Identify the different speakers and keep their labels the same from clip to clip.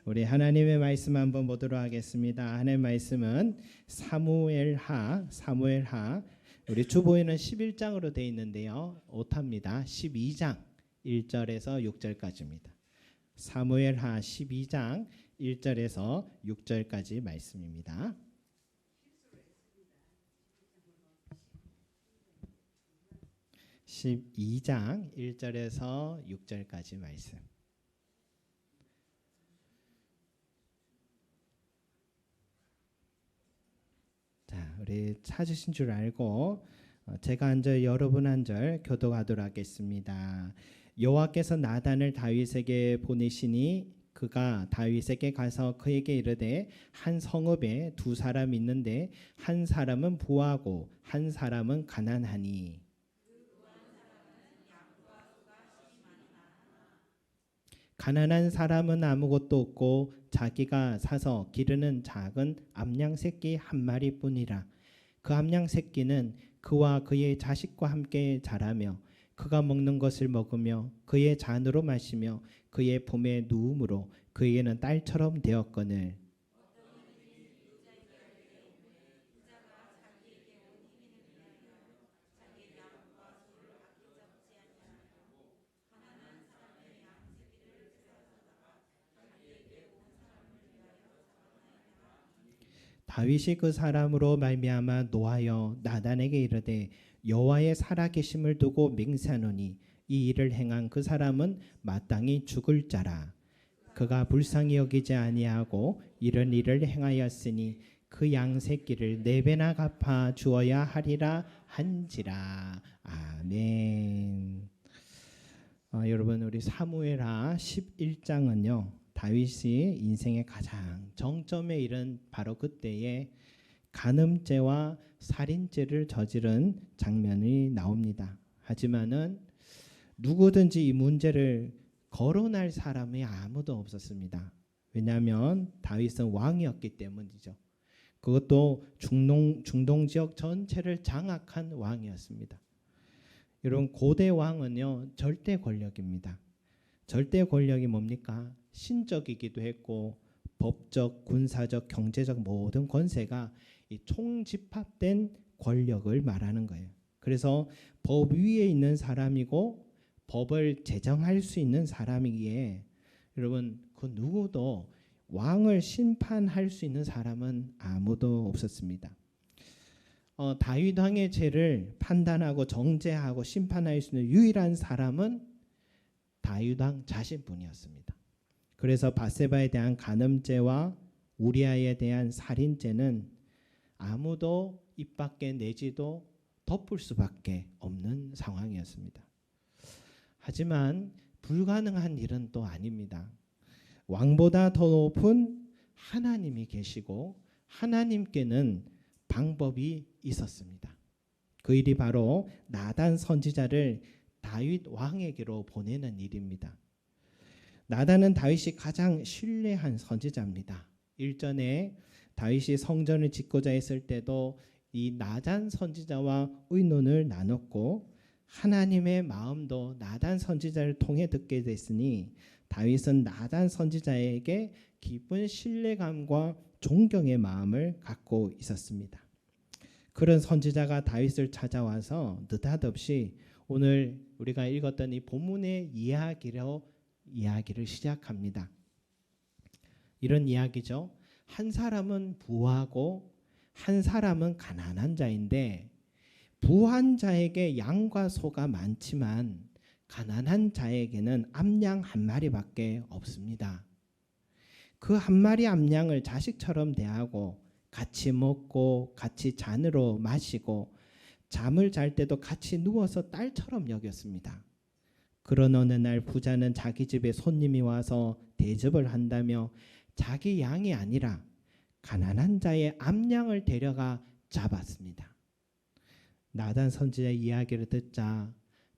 Speaker 1: 우리 하나님의 말씀 한번 보도록 하겠습니다. 하나님의 말씀은 사무엘하 우리 주보에는 11장으로 되어 있는데요. 오타입니다. 12장 1절에서 6절까지입니다. 사무엘하 12장 1절에서 6절까지 말씀입니다. (12장) 1절에서 6절까지 말씀. 자, 우리 찾으신 줄 알고 제가 한 절 여러분 한 절 교독하도록 하겠습니다. 여호와께서 나단을 다윗에게 보내시니 그가 다윗에게 가서 그에게 이르되 한 성읍에 두 사람 있는데 한 사람은 부하고 한 사람은 가난하니 가난한 사람은 아무것도 없고 자기가 사서 기르는 작은 암양 새끼 한 마리뿐이라. 그 암양 새끼는 그와 그의 자식과 함께 자라며 그가 먹는 것을 먹으며 그의 잔으로 마시며 그의 품에 누움으로 그에게는 딸처럼 되었거늘. 다윗이 그 사람으로 말미암아 노하여 나단에게 이르되 여호와의 살아계심을 두고 맹세하노니 이 일을 행한 그 사람은 마땅히 죽을 자라. 그가 불쌍히 여기지 아니하고 이런 일을 행하였으니 그 양 새끼를 4배나 갚아 주어야 하리라 한지라. 아멘. 여러분, 우리 사무엘하 11장은요 다윗이 인생의 가장 정점에 이른 바로 그때에 간음죄와 살인죄를 저지른 장면이 나옵니다. 하지만은 누구든지 이 문제를 거론할 사람이 아무도 없었습니다. 왜냐하면 다윗은 왕이었기 때문이죠. 그것도 중동 지역 전체를 장악한 왕이었습니다. 여러분, 고대 왕은요 절대 권력입니다. 절대 권력이 뭡니까? 신적이기도 했고 법적, 군사적, 경제적 모든 권세가 이 총집합된 권력을 말하는 거예요. 그래서 법 위에 있는 사람이고 법을 제정할 수 있는 사람이기에 여러분 그 누구도 왕을 심판할 수 있는 사람은 아무도 없었습니다. 다윗 왕의 죄를 판단하고 정죄하고 심판할 수 있는 유일한 사람은 다윗 왕 자신뿐이었습니다. 그래서 밧세바에 대한 간음죄와 우리아에 대한 살인죄는 아무도 입 밖에 내지도 덮을 수밖에 없는 상황이었습니다. 하지만 불가능한 일은 또 아닙니다. 왕보다 더 높은 하나님이 계시고 하나님께는 방법이 있었습니다. 그 일이 바로 나단 선지자를 다윗 왕에게로 보내는 일입니다. 나단은 다윗이 가장 신뢰한 선지자입니다. 일전에 다윗이 성전을 짓고자 했을 때도 이 나단 선지자와 의논을 나눴고 하나님의 마음도 나단 선지자를 통해 듣게 됐으니 다윗은 나단 선지자에게 깊은 신뢰감과 존경의 마음을 갖고 있었습니다. 그런 선지자가 다윗을 찾아와서 느닷없이 오늘 우리가 읽었던 이 본문의 이야기를 시작합니다. 이런 이야기죠. 한 사람은 부하고 한 사람은 가난한 자인데 부한 자에게 양과 소가 많지만 가난한 자에게는 암양 한 마리밖에 없습니다. 그 한 마리 암양을 자식처럼 대하고 같이 먹고 같이 잔으로 마시고 잠을 잘 때도 같이 누워서 딸처럼 여겼습니다. 그런 어느 날 부자는 자기 집에 손님이 와서 대접을 한다며 자기 양이 아니라 가난한 자의 암양을 데려가 잡았습니다. 나단 선지자의 이야기를 듣자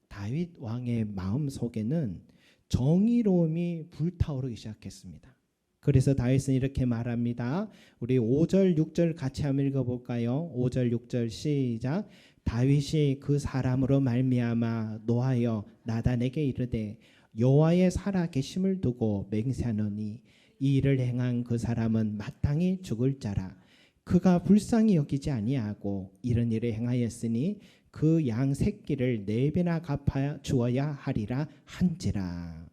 Speaker 1: 다윗 왕의 마음 속에는 정의로움이 불타오르기 시작했습니다. 그래서 다윗은 이렇게 말합니다. 우리 5절 6절 같이 한번 읽어볼까요? 5절 6절 시작. 다윗이 그 사람으로 말미암아 노하여 나단에게 이르되 여호와의 살아계심을 두고 맹세하노니 이 일을 행한 그 사람은 마땅히 죽을 자라. 그가 불쌍히 여기지 아니하고 이런 일을 행하였으니 그 양 새끼를 4배나 갚아 주어야 하리라 한지라.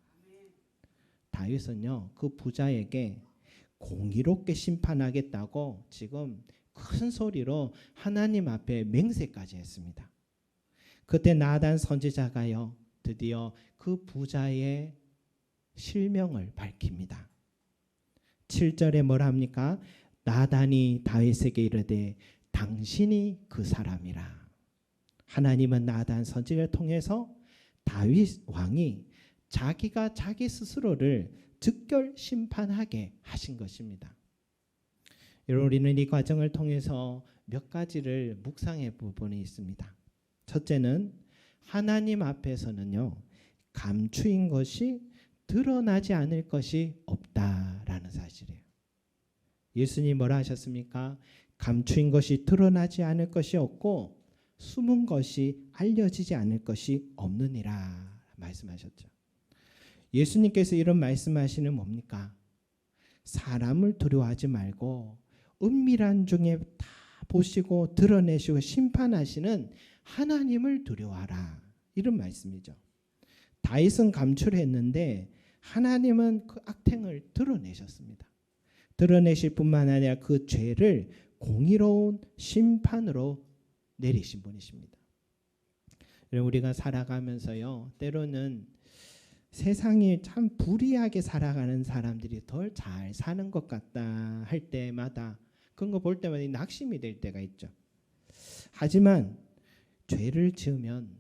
Speaker 1: 다윗은요, 그 부자에게 공의롭게 심판하겠다고 지금 큰 소리로 하나님 앞에 맹세까지 했습니다. 그때 나단 선지자가요, 드디어 그 부자의 실명을 밝힙니다. 7절에 뭐라 합니까? 나단이 다윗에게 이르되 당신이 그 사람이라. 하나님은 나단 선지자를 통해서 다윗 왕이 자기가 자기 스스로를 즉결 심판하게 하신 것입니다. 여러분, 우리는 이 과정을 통해서 몇 가지를 묵상해 볼 부분이 있습니다. 첫째는 하나님 앞에서는요, 감추인 것이 드러나지 않을 것이 없다라는 사실이에요. 예수님이 뭐라 하셨습니까? 감추인 것이 드러나지 않을 것이 없고 숨은 것이 알려지지 않을 것이 없느니라 말씀하셨죠. 예수님께서 이런 말씀하시는 뭡니까? 사람을 두려워하지 말고 은밀한 중에 다 보시고 드러내시고 심판하시는 하나님을 두려워하라, 이런 말씀이죠. 다윗은 감출했는데 하나님은 그 악행을 드러내셨습니다. 드러내실 뿐만 아니라 그 죄를 공의로운 심판으로 내리신 분이십니다. 우리가 살아가면서요, 때로는 세상이 참 불의하게 살아가는 사람들이 덜 잘 사는 것 같다 할 때마다, 그런 거 볼 때마다 낙심이 될 때가 있죠. 하지만 죄를 지으면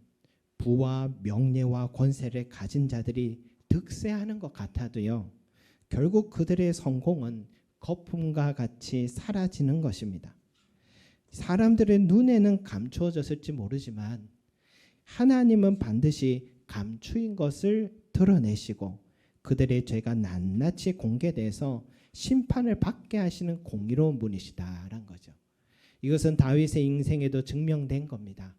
Speaker 1: 부와 명예와 권세를 가진 자들이 득세하는 것 같아도요, 결국 그들의 성공은 거품과 같이 사라지는 것입니다. 사람들의 눈에는 감추어졌을지 모르지만 하나님은 반드시 감추인 것을 드러내시고 그들의 죄가 낱낱이 공개돼서 심판을 받게 하시는 공의로운 분이시다라는 거죠. 이것은 다윗의 인생에도 증명된 겁니다.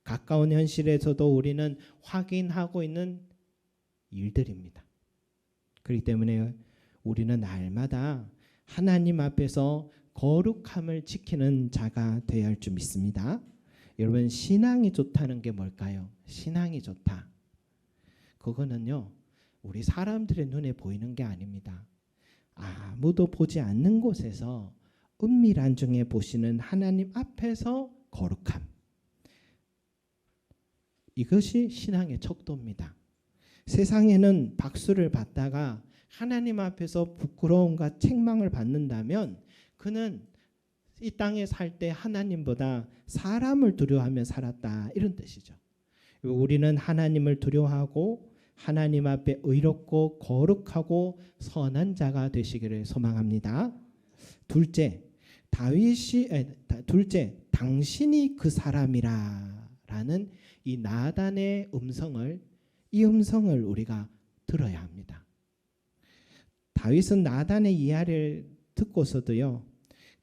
Speaker 1: 가까운 현실에서도 우리는 확인하고 있는 일들입니다. 그렇기 때문에 우리는 날마다 하나님 앞에서 거룩함을 지키는 자가 되어야 할 줄 믿습니다. 여러분, 신앙이 좋다는 게 뭘까요? 신앙이 좋다, 그거는요, 우리 사람들의 눈에 보이는 게 아닙니다. 아무도 보지 않는 곳에서 은밀한 중에 보시는 하나님 앞에서 거룩함, 이것이 신앙의 척도입니다. 세상에는 박수를 받다가 하나님 앞에서 부끄러움과 책망을 받는다면 그는 이 땅에 살 때 하나님보다 사람을 두려워하며 살았다, 이런 뜻이죠. 우리는 하나님을 두려워하고 하나님 앞에 의롭고 거룩하고 선한 자가 되시기를 소망합니다. 둘째, 당신이 그 사람이라라는 이 나단의 이 음성을 우리가 들어야 합니다. 다윗은 나단의 이야기를 듣고서도요,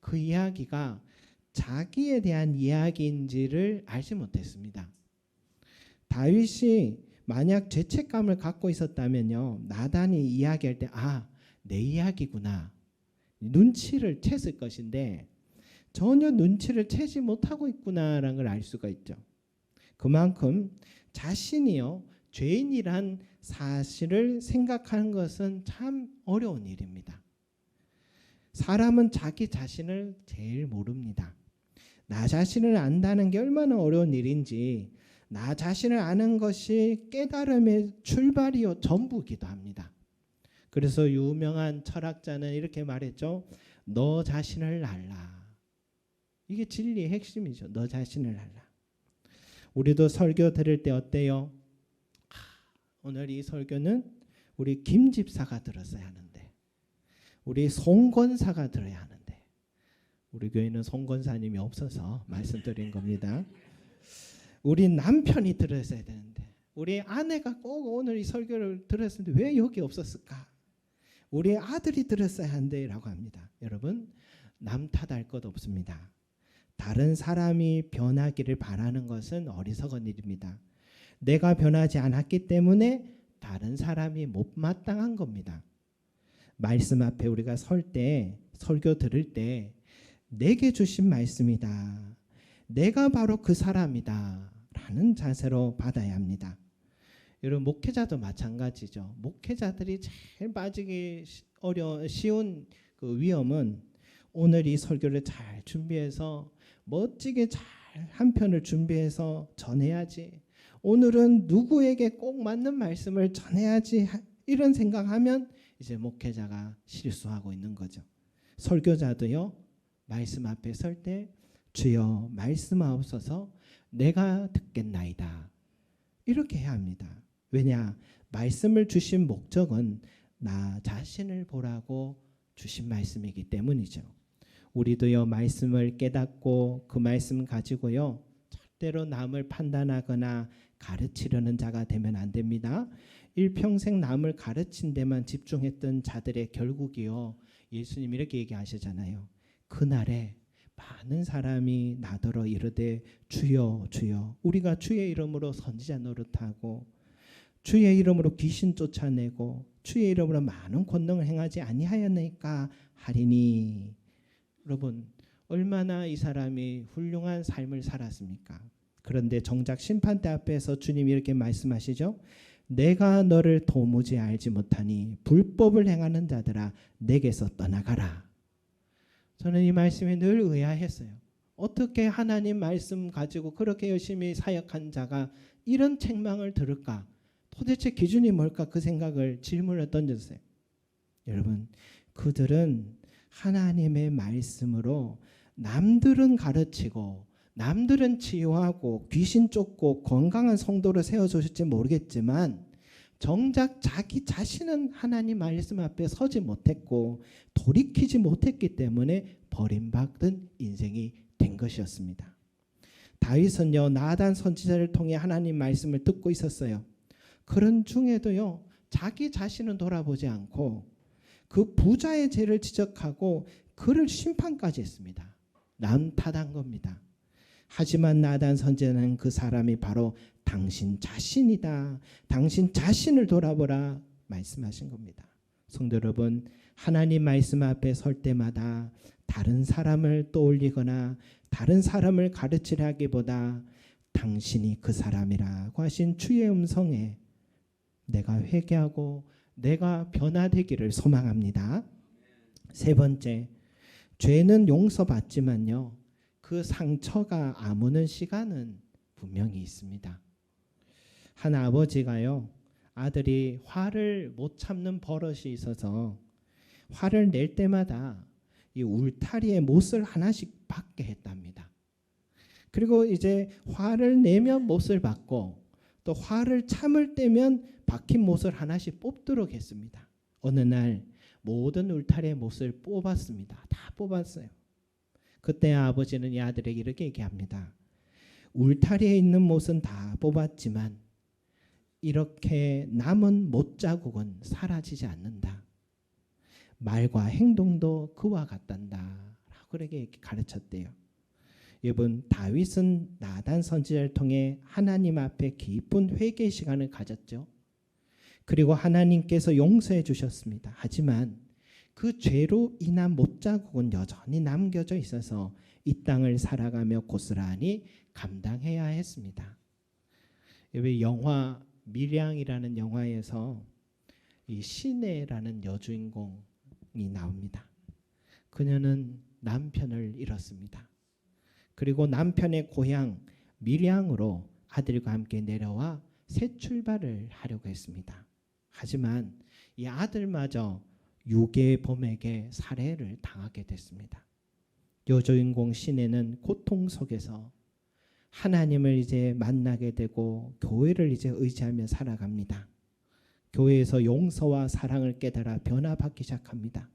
Speaker 1: 그 이야기가 자기에 대한 이야기인지를 알지 못했습니다. 다윗이 만약 죄책감을 갖고 있었다면요, 나단이 이야기할 때 내 이야기구나, 눈치를 챘을 것인데 전혀 눈치를 채지 못하고 있구나라는 걸 알 수가 있죠. 그만큼 자신이요, 죄인이란 사실을 생각하는 것은 참 어려운 일입니다. 사람은 자기 자신을 제일 모릅니다. 나 자신을 안다는 게 얼마나 어려운 일인지, 나 자신을 아는 것이 깨달음의 출발이요 전부이기도 합니다. 그래서 유명한 철학자는 이렇게 말했죠. 너 자신을 알라. 이게 진리의 핵심이죠. 너 자신을 알라. 우리도 설교 들을 때 어때요? 오늘 이 설교는 우리 김 집사가 들었어야 하는데, 우리 송 권사가 들어야 하는데, 우리 교회는 송 권사님이 없어서 말씀드린 겁니다. 우리 남편이 들었어야 되는데, 우리 아내가 꼭 오늘 이 설교를 들었는데 왜 여기 없었을까? 우리 아들이 들었어야 한대 라고 합니다. 여러분, 남 탓할 것 없습니다. 다른 사람이 변하기를 바라는 것은 어리석은 일입니다. 내가 변하지 않았기 때문에 다른 사람이 못마땅한 겁니다. 말씀 앞에 우리가 설 때, 설교 들을 때 내게 주신 말씀이다. 내가 바로 그 사람이다. 라는 자세로 받아야 합니다. 여러분, 목회자도 마찬가지죠. 목회자들이 제일 빠지기 쉬운 그 위험은 오늘 이 설교를 잘 준비해서 멋지게 잘 한 편을 준비해서 전해야지. 오늘은 누구에게 꼭 맞는 말씀을 전해야지. 이런 생각하면 이제 목회자가 실수하고 있는 거죠. 설교자도요. 말씀 앞에 설 때 주여 말씀하옵소서 내가 듣겠나이다. 이렇게 해야 합니다. 왜냐? 말씀을 주신 목적은 나 자신을 보라고 주신 말씀이기 때문이죠. 우리도요 말씀을 깨닫고 그 말씀 가지고요 절대로 남을 판단하거나 가르치려는 자가 되면 안 됩니다. 일평생 남을 가르친 데만 집중했던 자들의 결국이요 예수님이 이렇게 얘기하시잖아요. 그날에 많은 사람이 나더러 이르되 주여 주여 우리가 주의 이름으로 선지자 노릇하고 주의 이름으로 귀신 쫓아내고 주의 이름으로 많은 권능을 행하지 아니하였나이까 하리니. 여러분, 얼마나 이 사람이 훌륭한 삶을 살았습니까? 그런데 정작 심판대 앞에서 주님이 이렇게 말씀하시죠. 내가 너를 도무지 알지 못하니 불법을 행하는 자들아 내게서 떠나가라. 저는 이 말씀에 늘 의아했어요. 어떻게 하나님 말씀 가지고 그렇게 열심히 사역한 자가 이런 책망을 들을까? 도대체 기준이 뭘까? 그 생각을 질문을 던졌어요. 여러분, 그들은 하나님의 말씀으로 남들은 가르치고 남들은 치유하고 귀신 쫓고 건강한 성도를 세워주실지 모르겠지만 정작 자기 자신은 하나님 말씀 앞에 서지 못했고 돌이키지 못했기 때문에 버림받은 인생이 된 것이었습니다. 다윗은요 나단 선지자를 통해 하나님 말씀을 듣고 있었어요. 그런 중에도요 자기 자신은 돌아보지 않고 그 부자의 죄를 지적하고 그를 심판까지 했습니다. 남 탓한 겁니다. 하지만 나단 선지자는 그 사람이 바로 당신 자신이다. 당신 자신을 돌아보라 말씀하신 겁니다. 성도 여러분, 하나님 말씀 앞에 설 때마다 다른 사람을 떠올리거나 다른 사람을 가르치려 하기보다 당신이 그 사람이라고 하신 주의 음성에 내가 회개하고 내가 변화되기를 소망합니다. 세 번째, 죄는 용서받지만요 그 상처가 아무는 시간은 분명히 있습니다. 한 아버지가요 아들이 화를 못 참는 버릇이 있어서 화를 낼 때마다 이 울타리에 못을 하나씩 박게 했답니다. 그리고 이제 화를 내면 못을 박고 또 화를 참을 때면 박힌 못을 하나씩 뽑도록 했습니다. 어느 날 모든 울타리의 못을 뽑았습니다. 다 뽑았어요. 그때 아버지는 이 아들에게 이렇게 얘기합니다. 울타리에 있는 못은 다 뽑았지만 이렇게 남은 못 자국은 사라지지 않는다. 말과 행동도 그와 같단다. 라고 그렇게 가르쳤대요. 여러분, 다윗은 나단 선지자를 통해 하나님 앞에 깊은 회개 시간을 가졌죠. 그리고 하나님께서 용서해 주셨습니다. 하지만 그 죄로 인한 못자국은 여전히 남겨져 있어서 이 땅을 살아가며 고스란히 감당해야 했습니다. 왜 영화 밀양이라는 영화에서 이 시내라는 여주인공이 나옵니다. 그녀는 남편을 잃었습니다. 그리고 남편의 고향 밀양으로 아들과 함께 내려와 새 출발을 하려고 했습니다. 하지만 이 아들마저 유괴범에게 살해를 당하게 됐습니다. 여주인공 시내는 고통 속에서 하나님을 이제 만나게 되고 교회를 이제 의지하며 살아갑니다. 교회에서 용서와 사랑을 깨달아 변화받기 시작합니다.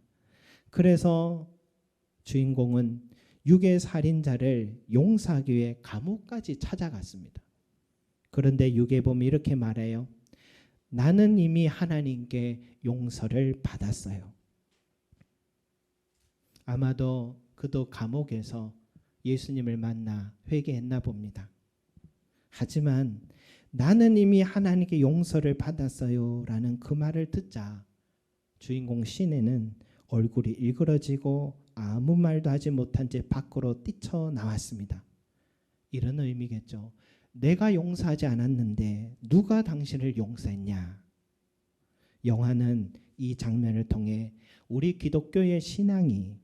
Speaker 1: 그래서 주인공은 유괴 살인자를 용서하기 위해 감옥까지 찾아갔습니다. 그런데 유괴범이 이렇게 말해요. 나는 이미 하나님께 용서를 받았어요. 아마도 그도 감옥에서 예수님을 만나 회개했나 봅니다. 하지만 나는 이미 하나님께 용서를 받았어요 라는 그 말을 듣자 주인공 시내는 얼굴이 일그러지고 아무 말도 하지 못한 채 밖으로 뛰쳐나왔습니다. 이런 의미겠죠. 내가 용서하지 않았는데 누가 당신을 용서했냐? 요한은 이 장면을 통해 우리 기독교의 신앙이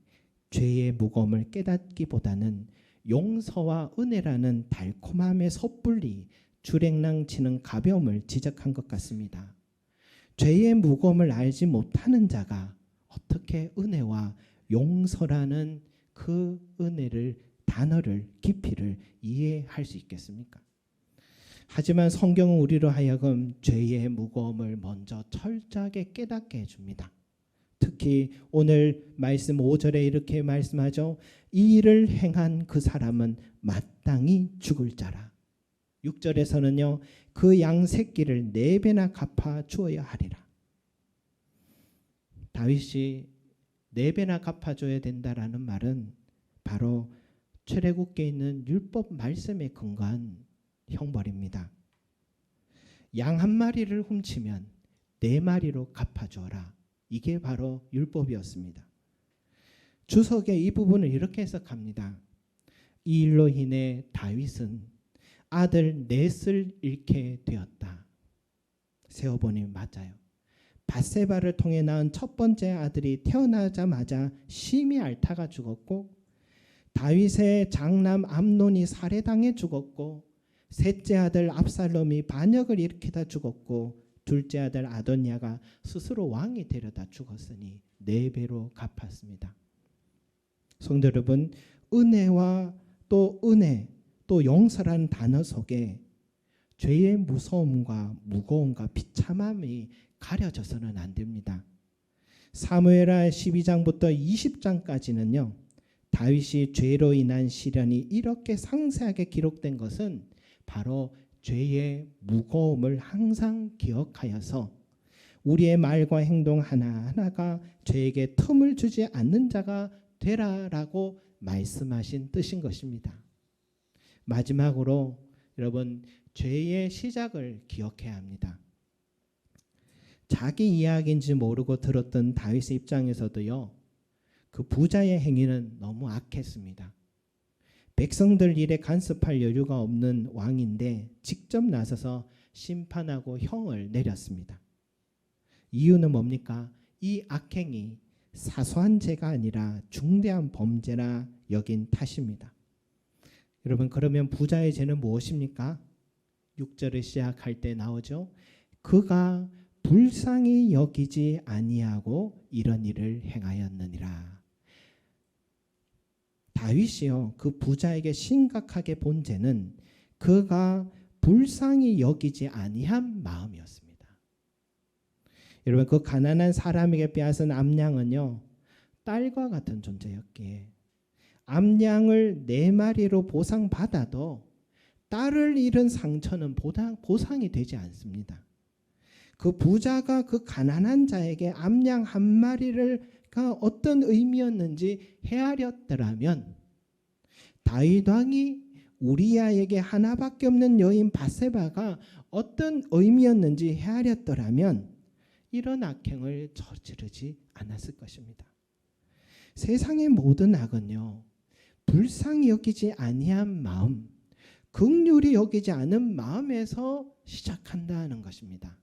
Speaker 1: 죄의 무거움을 깨닫기보다는 용서와 은혜라는 달콤함의 섣불리 주랭랑치는 가벼움을 지적한 것 같습니다. 죄의 무거움을 알지 못하는 자가 어떻게 은혜와 용서라는 그 은혜를 단어를 깊이를 이해할 수 있겠습니까? 하지만 성경은 우리로 하여금 죄의 무거움을 먼저 철저하게 깨닫게 해줍니다. 특히 오늘 말씀 5절에 이렇게 말씀하죠. 이 일을 행한 그 사람은 마땅히 죽을 자라. 6절에서는요. 그 양 새끼를 4배나 갚아 주어야 하리라. 다윗이 4배나 갚아줘야 된다라는 말은 바로 출애굽기에 있는 율법 말씀에 근거한 형벌입니다. 양 한 마리를 훔치면 4마리로 갚아줘라. 이게 바로 율법이었습니다. 주석에 이 부분을 이렇게 해석합니다. 이 일로 인해 다윗은 아들 넷을 잃게 되었다. 세어보니 맞아요. 밧세바를 통해 낳은 첫 번째 아들이 태어나자마자 심히 앓다가 죽었고, 다윗의 장남 암논이 살해당해 죽었고, 셋째 아들 압살롬이 반역을 일으키다 죽었고, 둘째 아들 아도니아가 스스로 왕이 되려다 죽었으니 4배로 갚았습니다. 성도 여러분, 은혜와 또 은혜 또 용서라는 단어 속에 죄의 무서움과 무거움과 비참함이 가려져서는 안 됩니다. 사무엘하 12장부터 20장까지는요. 다윗이 죄로 인한 시련이 이렇게 상세하게 기록된 것은 바로 죄의 무거움을 항상 기억하여서 우리의 말과 행동 하나하나가 죄에게 틈을 주지 않는 자가 되라라고 말씀하신 뜻인 것입니다. 마지막으로 여러분, 죄의 시작을 기억해야 합니다. 자기 이야기인지 모르고 들었던 다윗의 입장에서도요. 그 부자의 행위는 너무 악했습니다. 백성들 일에 간섭할 여유가 없는 왕인데 직접 나서서 심판하고 형을 내렸습니다. 이유는 뭡니까? 이 악행이 사소한 죄가 아니라 중대한 범죄라 여긴 탓입니다. 여러분, 그러면 부자의 죄는 무엇입니까? 6절을 시작할 때 나오죠. 그가 불쌍히 여기지 아니하고 이런 일을 행하였느니라. 다윗이요, 그 부자에게 심각하게 본 죄는 그가 불쌍히 여기지 아니한 마음이었습니다. 여러분, 그 가난한 사람에게 빼앗은 암양은요, 딸과 같은 존재였기에 암양을 4마리로 보상받아도 딸을 잃은 상처는 보상이 되지 않습니다. 그 부자가 그 가난한 자에게 암양 1마리가 어떤 의미였는지 헤아렸더라면, 다윗 왕이 우리아에게 하나밖에 없는 여인 밧세바가 어떤 의미였는지 헤아렸더라면 이런 악행을 저지르지 않았을 것입니다. 세상의 모든 악은요, 불쌍히 여기지 아니한 마음, 긍휼히 여기지 않은 마음에서 시작한다는 것입니다.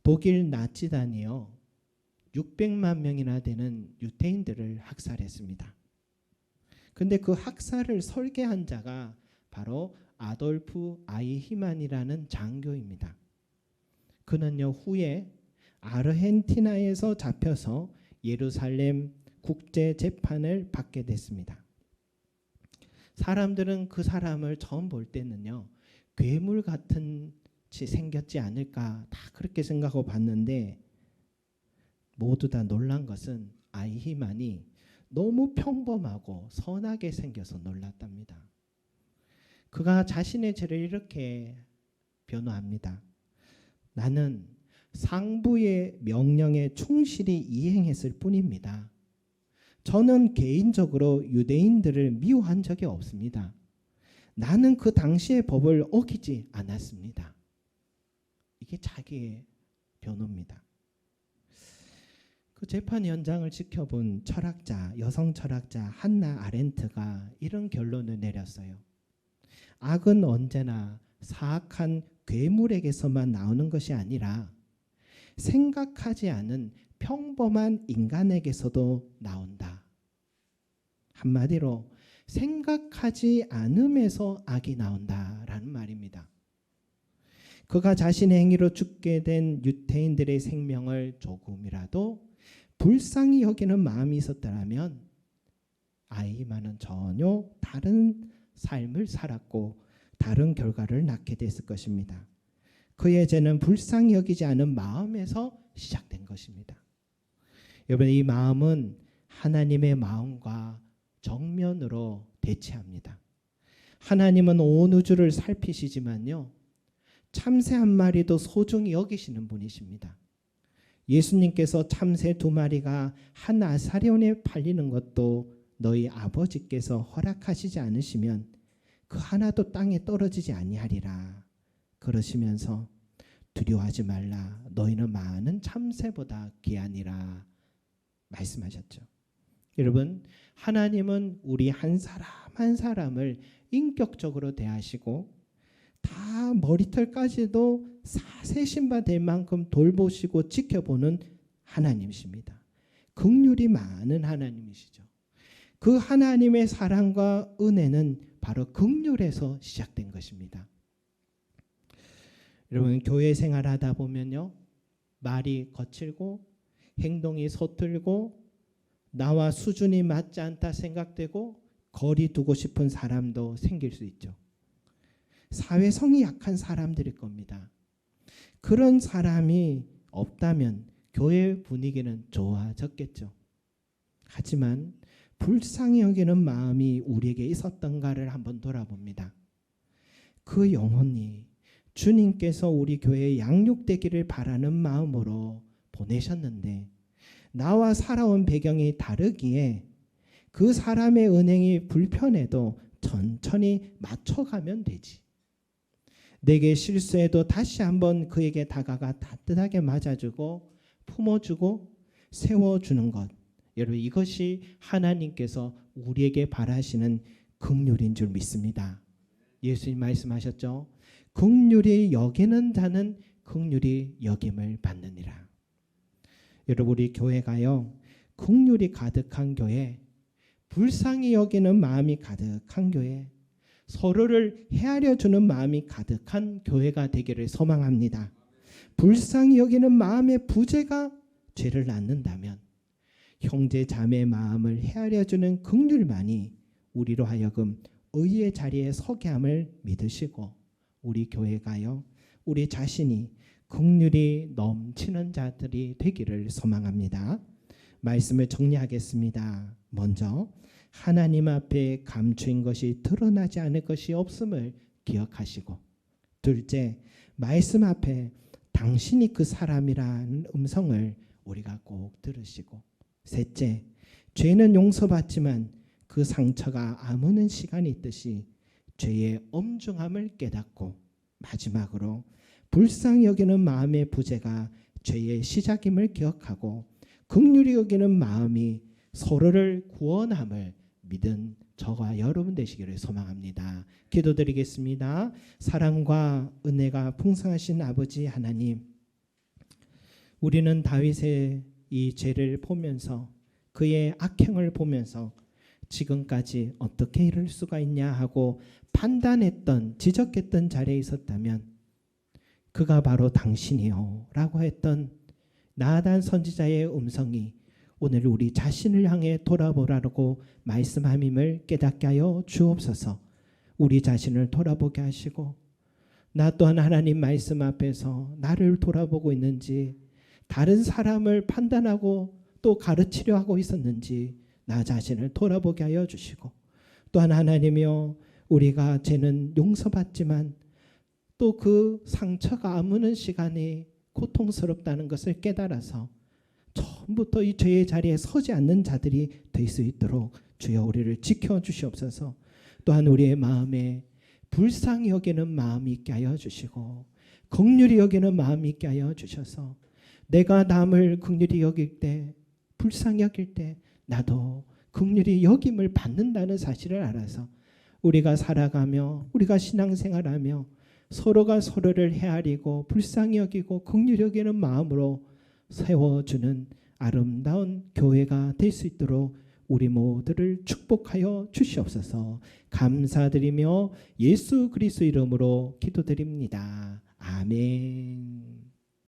Speaker 1: 독일 나치단이요, 600만 명이나 되는 유대인들을 학살했습니다. 근데 그 학살을 설계한 자가 바로 아돌프 아이히만이라는 장교입니다. 그는요, 후에 아르헨티나에서 잡혀서 예루살렘 국제 재판을 받게 됐습니다. 사람들은 그 사람을 처음 볼 때는요, 괴물 같은 지 생겼지 않을까 다 그렇게 생각하고 봤는데, 모두 다 놀란 것은 아이히만이 너무 평범하고 선하게 생겨서 놀랐답니다. 그가 자신의 죄를 이렇게 변호합니다. 나는 상부의 명령에 충실히 이행했을 뿐입니다. 저는 개인적으로 유대인들을 미워한 적이 없습니다. 나는 그 당시의 법을 어기지 않았습니다. 이게 자기의 변호입니다. 그 재판 현장을 지켜본 철학자, 여성 철학자 한나 아렌트가 이런 결론을 내렸어요. 악은 언제나 사악한 괴물에게서만 나오는 것이 아니라 생각하지 않은 평범한 인간에게서도 나온다. 한마디로 생각하지 않음에서 악이 나온다라는 말입니다. 그가 자신의 행위로 죽게 된 유태인들의 생명을 조금이라도 불쌍히 여기는 마음이 있었더라면 아이만은 전혀 다른 삶을 살았고 다른 결과를 낳게 됐을 것입니다. 그의 죄는 불쌍히 여기지 않은 마음에서 시작된 것입니다. 여러분, 이 마음은 하나님의 마음과 정면으로 대치합니다. 하나님은 온 우주를 살피시지만요, 참새 한 마리도 소중히 여기시는 분이십니다. 예수님께서 참새 2마리가 한 아사리온에 팔리는 것도 너희 아버지께서 허락하시지 않으시면 그 하나도 땅에 떨어지지 아니하리라 그러시면서 두려워하지 말라, 너희는 많은 참새보다 귀하니라 말씀하셨죠. 여러분, 하나님은 우리 한 사람 한 사람을 인격적으로 대하시고 다 머리털까지도 세심바 될 만큼 돌보시고 지켜보는 하나님이십니다. 긍휼이 많은 하나님이시죠. 그 하나님의 사랑과 은혜는 바로 긍휼에서 시작된 것입니다. 여러분, 교회 생활하다 보면요, 말이 거칠고 행동이 서툴고 나와 수준이 맞지 않다 생각되고 거리 두고 싶은 사람도 생길 수 있죠. 사회성이 약한 사람들일 겁니다. 그런 사람이 없다면 교회 분위기는 좋아졌겠죠. 하지만 불쌍히 여기는 마음이 우리에게 있었던가를 한번 돌아봅니다. 그 영혼이 주님께서 우리 교회에 양육되기를 바라는 마음으로 보내셨는데 나와 살아온 배경이 다르기에 그 사람의 은행이 불편해도 천천히 맞춰가면 되지. 내게 실수해도 다시 한번 그에게 다가가 따뜻하게 맞아주고 품어주고 세워주는 것. 여러분, 이것이 하나님께서 우리에게 바라시는 긍휼인 줄 믿습니다. 예수님 말씀하셨죠. 긍휼히 여기는 자는 긍휼히 여김을 받느니라. 여러분, 우리 교회가요, 긍휼이 가득한 교회, 불쌍히 여기는 마음이 가득한 교회, 서로를 헤아려 주는 마음이 가득한 교회가 되기를 소망합니다. 불쌍히 여기는 마음의 부재가 죄를 낳는다면 형제 자매의 마음을 헤아려 주는 긍휼만이 우리로 하여금 의의 자리에 서게 함을 믿으시고 우리 교회가요, 우리 자신이 긍휼이 넘치는 자들이 되기를 소망합니다. 말씀을 정리하겠습니다. 먼저 하나님 앞에 감추인 것이 드러나지 않을 것이 없음을 기억하시고, 둘째, 말씀 앞에 당신이 그 사람이라는 음성을 우리가 꼭 들으시고, 셋째, 죄는 용서받지만 그 상처가 아무는 시간이 있듯이 죄의 엄중함을 깨닫고, 마지막으로 불쌍히 여기는 마음의 부재가 죄의 시작임을 기억하고 긍휼히 여기는 마음이 서로를 구원함을 믿은 저와 여러분 되시기를 소망합니다. 기도드리겠습니다. 사랑과 은혜가 풍성하신 아버지 하나님, 우리는 다윗의 이 죄를 보면서 그의 악행을 보면서 지금까지 어떻게 이럴 수가 있냐 하고 판단했던, 지적했던 자리에 있었다면 그가 바로 당신이요 라고 했던 나단 선지자의 음성이 오늘 우리 자신을 향해 돌아보라고 말씀함임을 깨닫게 하여 주옵소서. 우리 자신을 돌아보게 하시고 나 또한 하나님 말씀 앞에서 나를 돌아보고 있는지, 다른 사람을 판단하고 또 가르치려 하고 있었는지 나 자신을 돌아보게 하여 주시고, 또한 하나님이여, 우리가 죄는 용서받지만 또 그 상처가 아무는 시간이 고통스럽다는 것을 깨달아서 처음부터 이 죄의 자리에 서지 않는 자들이 될 수 있도록 주여 우리를 지켜주시옵소서. 또한 우리의 마음에 불쌍히 여기는 마음이 있게 하여 주시고 긍휼히 여기는 마음이 있게 하여 주셔서 내가 남을 긍휼히 여길 때 불쌍히 여길 때 나도 긍휼히 여김을 받는다는 사실을 알아서 우리가 살아가며 우리가 신앙생활하며 서로가 서로를 헤아리고 불쌍히 여기고 긍휼히 여기는 마음으로 세워주는 아름다운 교회가 될 수 있도록 우리 모두를 축복하여 주시옵소서. 감사드리며 예수 그리스도 이름으로 기도드립니다. 아멘.